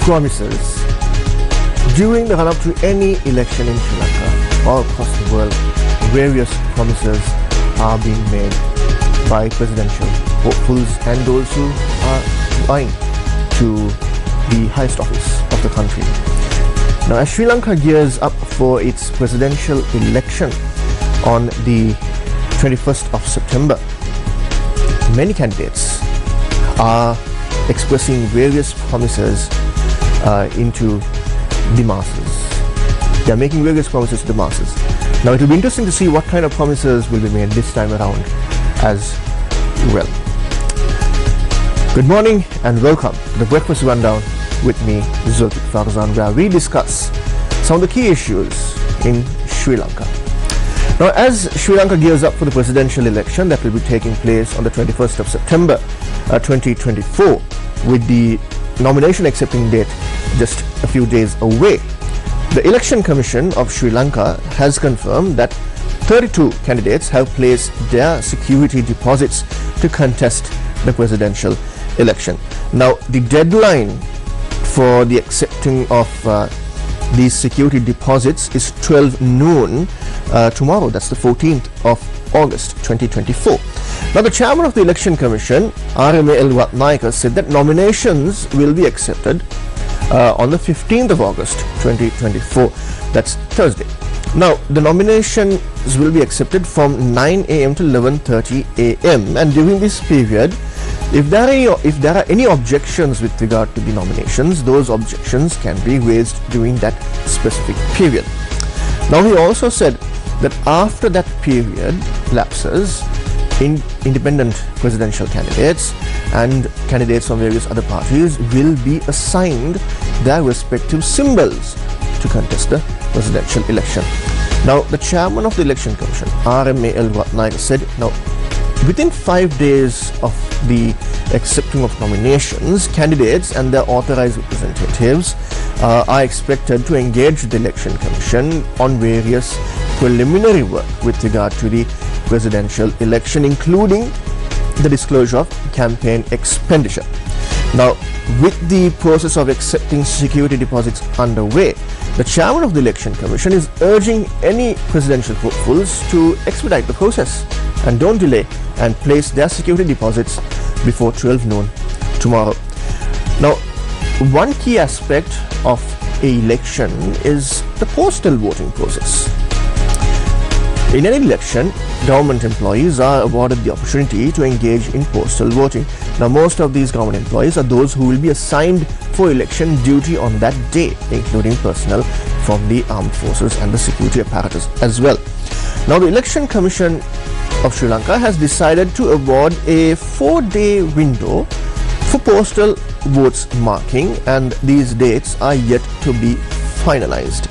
promises. During the run-up to any election in Sri Lanka or across the world, various promises are being made by presidential hopefuls and those who are vying to the highest office of the country. Now, as Sri Lanka gears up for its presidential election on the 21st of September, many candidates are expressing various promises into the masses. They are making various promises to the masses. Now, it will be interesting to see what kind of promises will be made this time around as well. Good morning and welcome to the Breakfast Rundown with me, Zulfick Farzan, where we discuss some of the key issues in Sri Lanka. Now, as Sri Lanka gears up for the presidential election that will be taking place on the 21st of September 2024, with the nomination accepting date just a few days away, the Election Commission of Sri Lanka has confirmed that 32 candidates have placed their security deposits to contest the presidential election. Now, the deadline for the accepting of these security deposits is 12 noon tomorrow. That's the 14th of August 2024. Now, the chairman of the Election Commission, Rma said that nominations will be accepted on the 15th of August 2024. That's Thursday. Now, the nominations will be accepted from 9 a.m. to 11:30 a.m. and during this period, if there are any objections with regard to the nominations, those objections can be raised during that specific period. Now, he also said that after that period lapses, independent presidential candidates and candidates from various other parties will be assigned their respective symbols to contest the presidential election. Now, the chairman of the Election Commission, Rma said, now, within 5 days of the accepting of nominations, candidates and their authorized representatives are expected to engage the Election Commission on various preliminary work with regard to the presidential election, including the disclosure of campaign expenditure. Now, with the process of accepting security deposits underway, the chairman of the Election Commission is urging any presidential hopefuls to expedite the process and don't delay and place their security deposits before 12 noon tomorrow. Now, one key aspect of an election is the postal voting process. In any election, government employees are awarded the opportunity to engage in postal voting. Now, most of these government employees are those who will be assigned for election duty on that day, including personnel from the armed forces and the security apparatus as well. Now, the Election Commission of Sri Lanka has decided to award a 4-day window for postal votes marking, and these dates are yet to be finalized.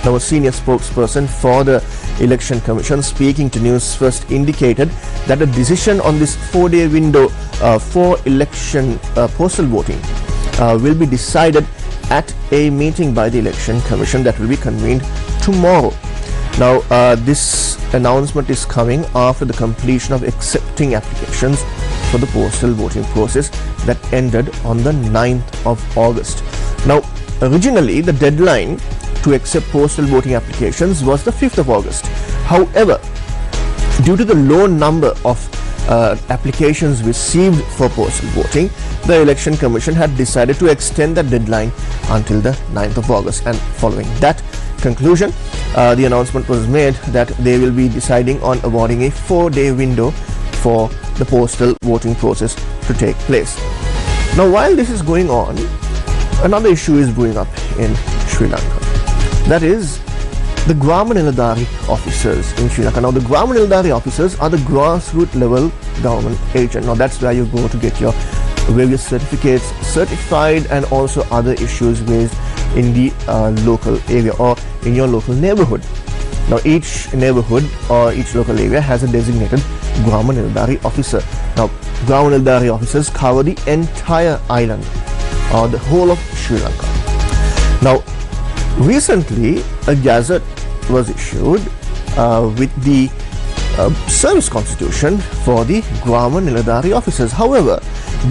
Now, a senior spokesperson for the Election Commission speaking to Newsfirst indicated that the decision on this 4-day window for election postal voting will be decided at a meeting by the Election Commission that will be convened tomorrow. Now, this announcement is coming after the completion of accepting applications for the postal voting process that ended on the 9th of August. Now, originally the deadline to accept postal voting applications was the 5th of August. However, due to the low number of applications received for postal voting, the Election Commission had decided to extend the deadline until the 9th of August, and following that conclusion, the announcement was made that they will be deciding on awarding a 4-day window for the postal voting process to take place. Now, while this is going on, another issue is brewing up in Sri Lanka. That is the Grama Niladhari officers in Sri Lanka. Now, the Grama Niladhari officers are the grassroots level government agent. Now, that's where you go to get your various certificates certified and also other issues raised in the local area or in your local neighborhood. Now, each neighborhood or each local area has a designated Grama Niladhari officer. Now, Grama Niladhari officers cover the entire island or the whole of Sri Lanka. Now, recently a gazette was issued with the service constitution for the Grama Niladhari officers. However,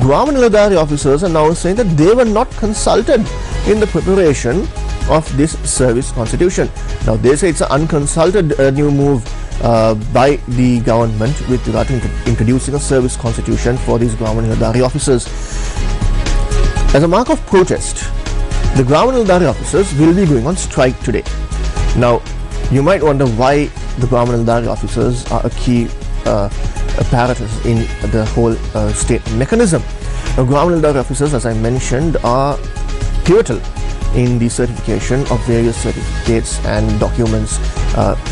Grama Niladhari officers are now saying that they were not consulted in the preparation of this service constitution. Now they say it's an unconsulted new move by the government with regard to introducing a service constitution for these Grama Niladhari officers. As a mark of protest, the Grama Niladhari officers will be going on strike today. Now you might wonder why the Grama Niladhari officers are a key apparatus in the whole state mechanism. Now Grama Niladhari officers, as I mentioned, are pivotal in the certification of various certificates and documents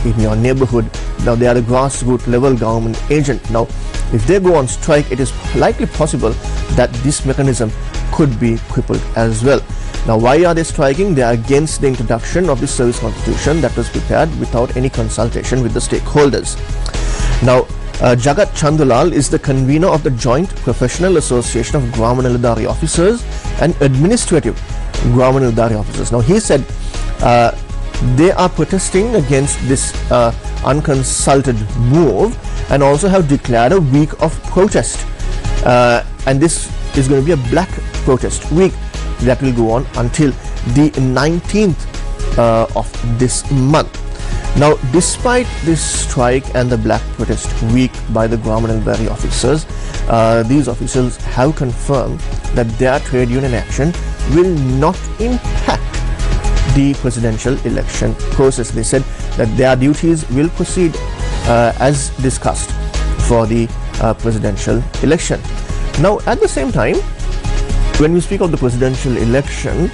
in your neighborhood. Now they are the grassroots level government agent. Now if they go on strike, it is likely possible that this mechanism could be crippled as well. Now why are they striking? They are against the introduction of the service constitution that was prepared without any consultation with the stakeholders. Now Jagat Chandulal is the convener of the Joint Professional Association of Grama Niladhari Officers and Administrative Grama Niladhari Officers. Now he said they are protesting against this unconsulted move and also have declared a week of protest, and this is going to be a black protest week that will go on until the 19th of this month. Now despite this strike and the black protest week by the Grama Niladhari officers, these officials have confirmed that their trade union action will not impact the presidential election process. They said that their duties will proceed as discussed for the presidential election. Now at the same time, when we speak of the presidential election,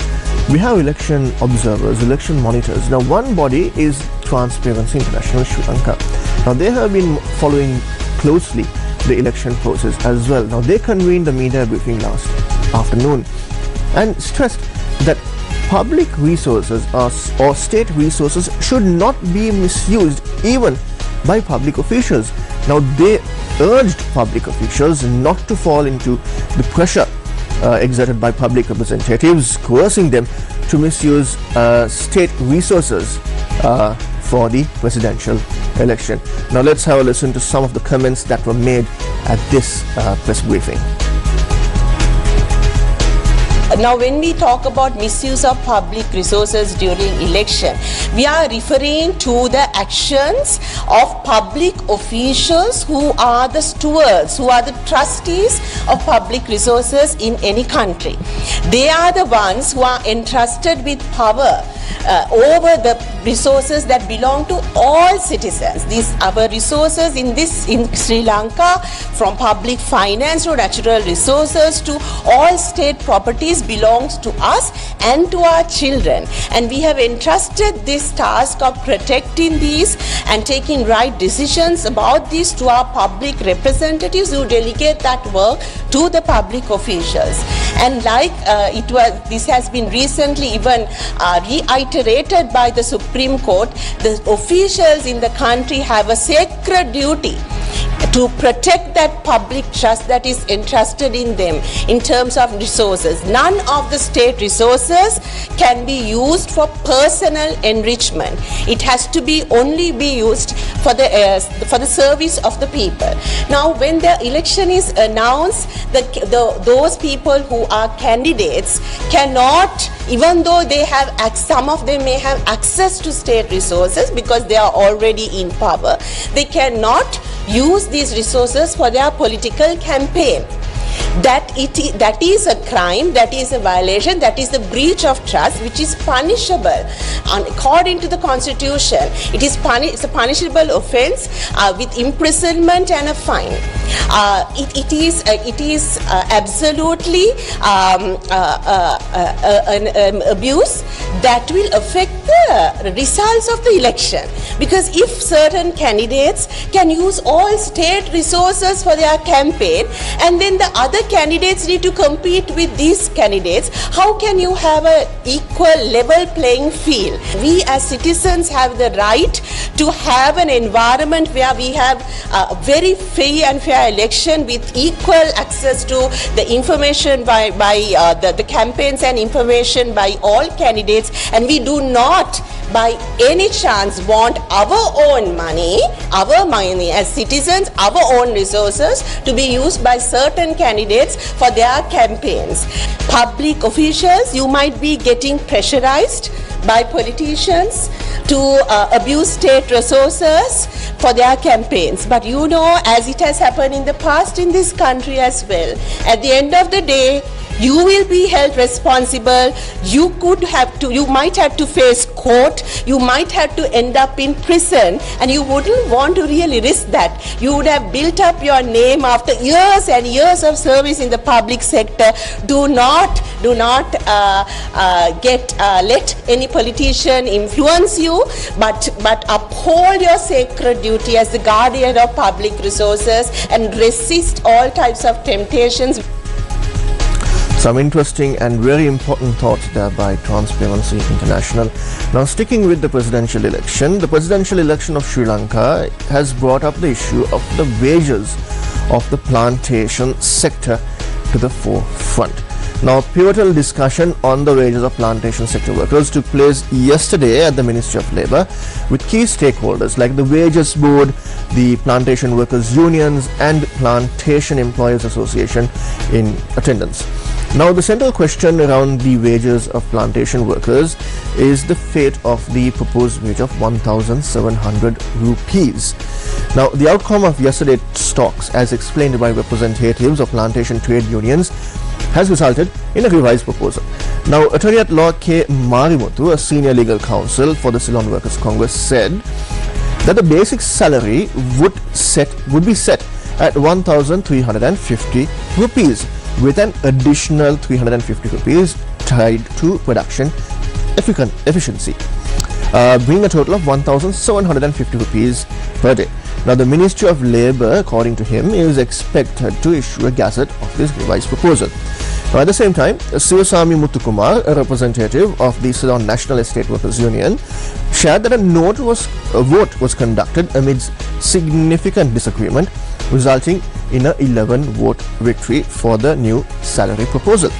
we have election observers, election monitors. Now one body is Transparency International Sri Lanka. Now they have been following closely the election process as well. Now they convened a media briefing last afternoon and stressed that public resources or state resources should not be misused even by public officials. Now they urged public officials not to fall into the pressure exerted by public representatives, coercing them to misuse state resources for the presidential election. Now let's have a listen to some of the comments that were made at this press briefing. Now, when we talk about misuse of public resources during election, we are referring to the actions of public officials who are the stewards, who are the trustees of public resources in any country. They are the ones who are entrusted with power over the resources that belong to all citizens. These our resources in Sri Lanka, from public finance to natural resources to all state properties, belongs to us and to our children, and we have entrusted this task of protecting these and taking right decisions about this to our public representatives who delegate that work to the public officials. And like this has been recently even reiterated by the Supreme Court, the officials in the country have a sacred duty to protect that public trust that is entrusted in them in terms of resources. None of the state resources can be used for personal enrichment. It has to be only be used for the service of the people. Now, when the election is announced, those people who are candidates cannot, even though they have some of them may have access to state resources because they are already in power, they cannot use these resources for their political campaign. That is a crime, that is a violation, that is the breach of trust, which is punishable. According to the Constitution, it's a punishable offence with imprisonment and a fine. It is absolutely an abuse that will affect the results of the election, because if certain candidates can use all state resources for their campaign and then the other candidates need to compete with these candidates, how can you have an equal level playing field? We as citizens have the right to have an environment where we have a very free and fair election with equal access to the information by the campaigns and information by all candidates, and we do not by any chance want our own money as citizens, our own resources to be used by certain candidates for their campaigns. Public officials, you might be getting pressurized by politicians to abuse state resources for their campaigns. But you know, as it has happened in the past in this country as well, at the end of the day, you will be held responsible. You might have to face court, you might have to end up in prison, and you wouldn't want to really risk that. You would have built up your name after years and years of service in the public sector. Do not let any politician influence you, but uphold your sacred duty as the guardian of public resources and resist all types of temptations. Some interesting and very important thoughts there by Transparency International. Now, sticking with the presidential election of Sri Lanka has brought up the issue of the wages of the plantation sector to the forefront. Now, pivotal discussion on the wages of plantation sector workers took place yesterday at the Ministry of Labour with key stakeholders like the Wages Board, the Plantation Workers Unions and Plantation Employers Association in attendance. Now, the central question around the wages of plantation workers is the fate of the proposed wage of 1,700 rupees. Now, the outcome of yesterday's talks, as explained by representatives of plantation trade unions, has resulted in a revised proposal. Now, Attorney at Law K. Marimuthu, a senior legal counsel for the Ceylon Workers Congress, said that the basic salary would be set at 1,350 rupees with an additional 350 rupees tied to production efficiency, bringing a total of 1,750 rupees per day. Now, the Ministry of Labour, according to him, is expected to issue a gazette of this revised proposal. Now, at the same time, Sirasa Muthukumar, a representative of the Ceylon National Estate Workers Union, shared that a vote was conducted amidst significant disagreement, resulting in a 11-vote victory for the new salary proposal.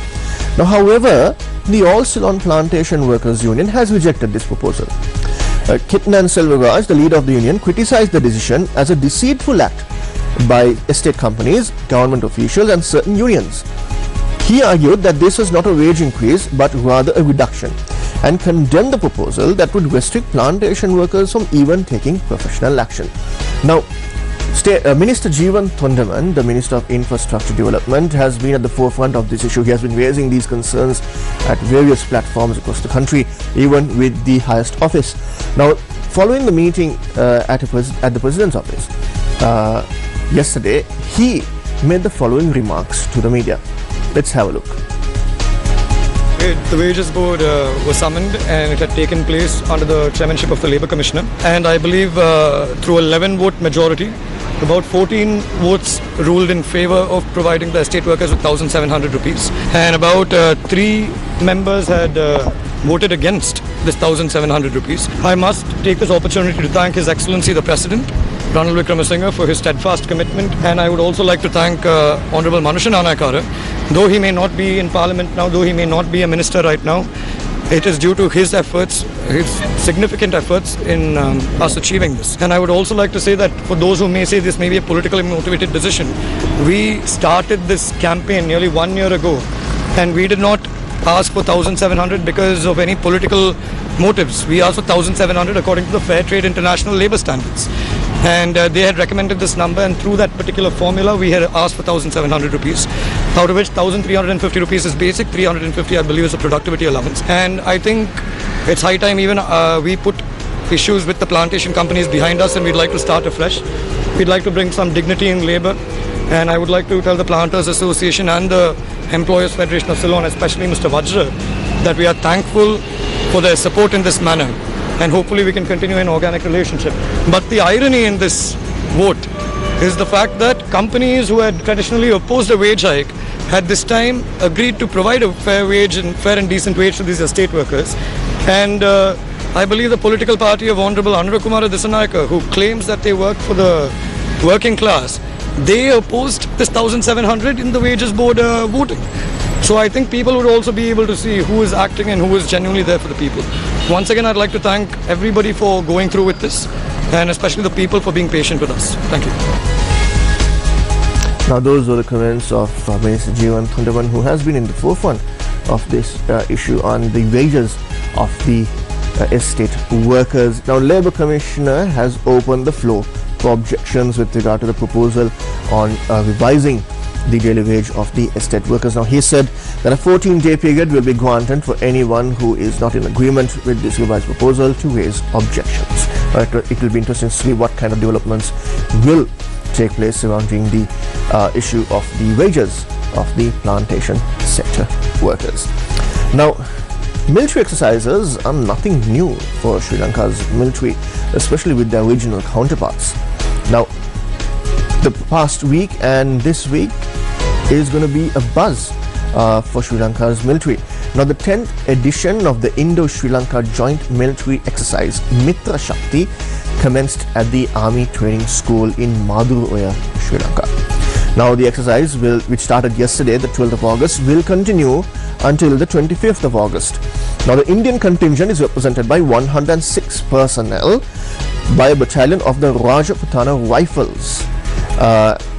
Now, however, the All Ceylon Plantation Workers Union has rejected this proposal. Kitnan Selvaraj, the leader of the union, criticized the decision as a deceitful act by estate companies, government officials and certain unions. He argued that this was not a wage increase but rather a reduction, and condemned the proposal that would restrict plantation workers from even taking professional action. Now, Minister Jeevan Thondaman, the Minister of Infrastructure Development, has been at the forefront of this issue. He has been raising these concerns at various platforms across the country, even with the highest office. Now, following the meeting at the President's office yesterday, he made the following remarks to the media. Let's have a look. The Wages Board was summoned and it had taken place under the chairmanship of the Labour Commissioner, and I believe through 11-vote majority, about 14 votes ruled in favour of providing the estate workers with 1,700 rupees, and about 3 members had voted against this 1,700 rupees. I must take this opportunity to thank His Excellency the President, Ranil Wickremesinghe, for his steadfast commitment, and I would also like to thank Honourable Manusha Nanakara. Though he may not be in Parliament now, though he may not be a minister right now, it is due to his efforts, his significant efforts in us achieving this. And I would also like to say that for those who may say this may be a politically motivated decision, we started this campaign nearly 1 year ago, and we did not ask for 1,700 because of any political motives. We asked for 1,700 according to the Fair Trade International Labour Standards. And they had recommended this number, and through that particular formula we had asked for 1,700 rupees, out of which 1,350 rupees is basic, 350 I believe is a productivity allowance. And I think it's high time even we put issues with the plantation companies behind us, and we'd like to start afresh. We'd like to bring some dignity in labour, and I would like to tell the Planters Association and the Employers Federation of Ceylon, especially Mr. Vajra, that we are thankful for their support in this manner, and hopefully we can continue an organic relationship. But the irony in this vote is the fact that companies who had traditionally opposed a wage hike had this time agreed to provide a fair wage and fair and decent wage to these estate workers. And I believe the political party of Honourable Anurakkumara Dissanayake, who claims that they work for the working class, they opposed this 1,700 in the Wages Board voting. So I think people would also be able to see who is acting and who is genuinely there for the people. Once again, I'd like to thank everybody for going through with this, and especially the people for being patient with us. Thank you. Now those were the comments of Minister Jeevan Thundavan, who has been in the forefront of this issue on the wages of the estate workers. Now Labour Commissioner has opened the floor for objections with regard to the proposal on revising the daily wage of the estate workers. Now he said that a 14-day period will be granted for anyone who is not in agreement with this revised proposal to raise objections. It will be interesting to see what kind of developments will take place surrounding the issue of the wages of the plantation sector workers. Now, military exercises are nothing new for Sri Lanka's military, especially with their regional counterparts. Now, the past week and this week is going to be a buzz for Sri Lanka's military. Now, the 10th edition of the Indo-Sri Lanka Joint Military Exercise Mitra Shakti commenced at the Army Training School in Maduroya, Sri Lanka. Now, the exercise, which started yesterday, the 12th of August, will continue until the 25th of August. Now, the Indian contingent is represented by 106 personnel by a battalion of the Rajaputana Rifles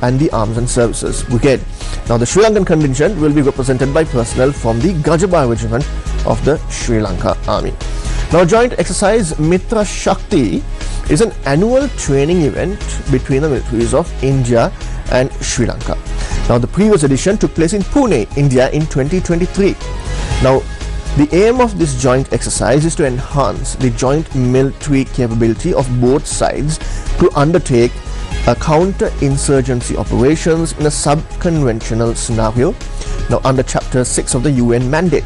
and the Arms and Services Brigade. Now, the Sri Lankan contingent will be represented by personnel from the Gajabah Regiment of the Sri Lanka Army. Now, joint exercise Mitra Shakti is an annual training event between the militaries of India and Sri Lanka. Now, the previous edition took place in Pune, India in 2023. Now, the aim of this joint exercise is to enhance the joint military capability of both sides to undertake counter-insurgency operations in a sub-conventional scenario, now under Chapter 6 of the UN mandate.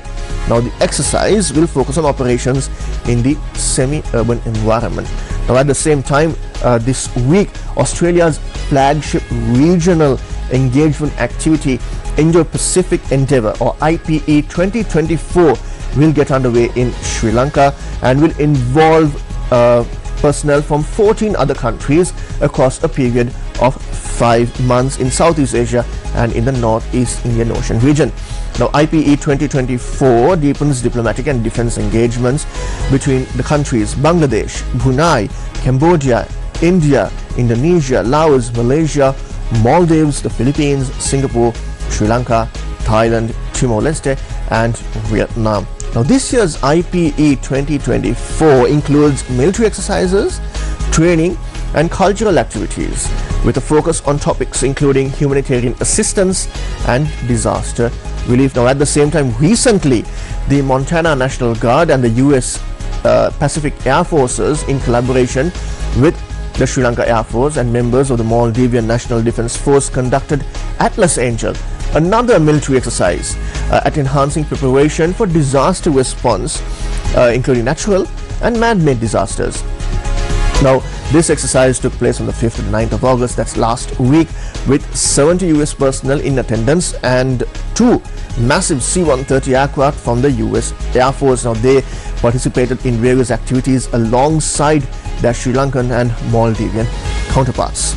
Now, the exercise will focus on operations in the semi-urban environment. Now, at the same time, this week, Australia's flagship regional engagement activity, Indo-Pacific Endeavour or IPE 2024, will get underway in Sri Lanka and will involve personnel from 14 other countries across a period of 5 months in Southeast Asia and in the Northeast Indian Ocean region. Now, IPE 2024 deepens diplomatic and defense engagements between the countries Bangladesh, Brunei, Cambodia, India, Indonesia, Laos, Malaysia, Maldives, the Philippines, Singapore, Sri Lanka, Thailand, Timor-Leste and Vietnam. Now, this year's IPE 2024 includes military exercises, training and cultural activities with a focus on topics including humanitarian assistance and disaster relief. Now, at the same time, recently the Montana National Guard and the US Pacific Air Forces, in collaboration with the Sri Lanka Air Force and members of the Maldivian National Defence Force, conducted Atlas Angel, another military exercise at enhancing preparation for disaster response, including natural and man-made disasters. Now, this exercise took place on the 5th and 9th of August, that's last week, with 70 US personnel in attendance and 2 massive C-130 aircraft from the US Air Force. Now, they participated in various activities alongside their Sri Lankan and Maldivian counterparts.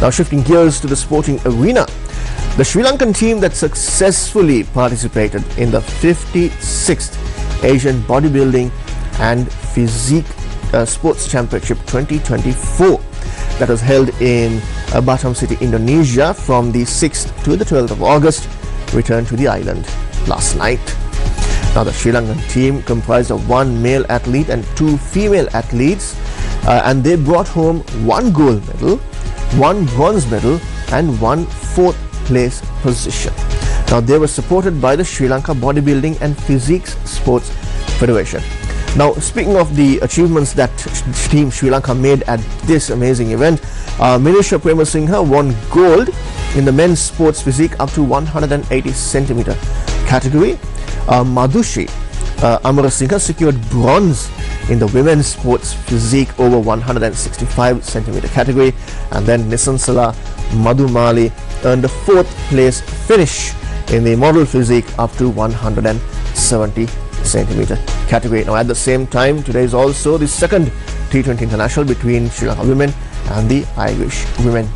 Now, shifting gears to the sporting arena, the Sri Lankan team that successfully participated in the 56th Asian Bodybuilding and Physique Sports Championship 2024 that was held in Batam City, Indonesia from the 6th to the 12th of August returned to the island last night. Now, the Sri Lankan team comprised of 1 male athlete and 2 female athletes, and they brought home 1 gold medal, 1 bronze medal and 1 4th place position. Now, they were supported by the Sri Lanka Bodybuilding and Physique Sports Federation. Now, speaking of the achievements that Team Sri Lanka made at this amazing event, Minisha Premasinghe won gold in the men's sports physique up to 180 centimeter category. Madhushi Amarasinghe secured bronze in the women's sports physique over 165 centimeter category, and then Nisansala Madhumali earned a 4th place finish in the model physique up to 170 centimeter category. Now, at the same time, today is also the second T20 international between Sri Lanka women and the Irish women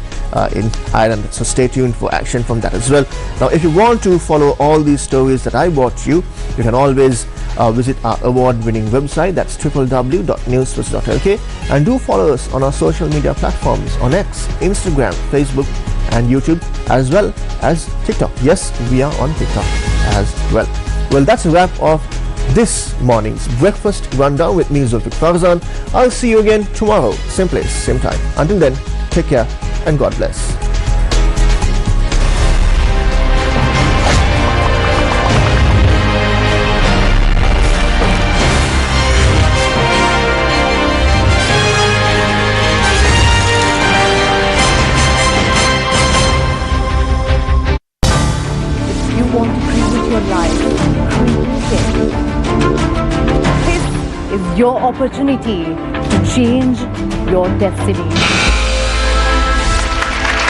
in Ireland. So stay tuned for action from that as well. Now, if you want to follow all these stories that I brought you, you can always visit our award-winning website. That's www.newsfirst.lk, and do follow us on our social media platforms on X, Instagram, Facebook, and YouTube, as well as TikTok. Yes, we are on TikTok as well. Well, that's a wrap of this morning's breakfast rundown with me, Zulfick Farzan. I'll see you again tomorrow, same place, same time. Until then, take care and God bless. You want to create your life, create it. This is your opportunity to change your destiny.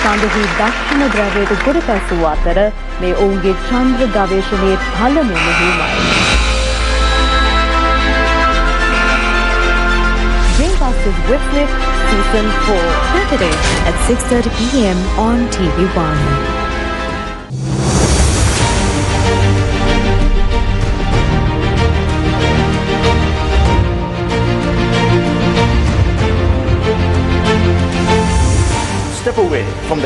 සඳහි දක්ෂිණ ද්‍රවයට ගොඩ පැසූ අතර මේ ඔවුන්ගේ චන්ද්‍ර ගවේෂණයේ පළමු මෙහෙයුමයි. Dreamcasters Whipsnip Season 4 Saturday at 6:30 p.m. on TV1. Step away from the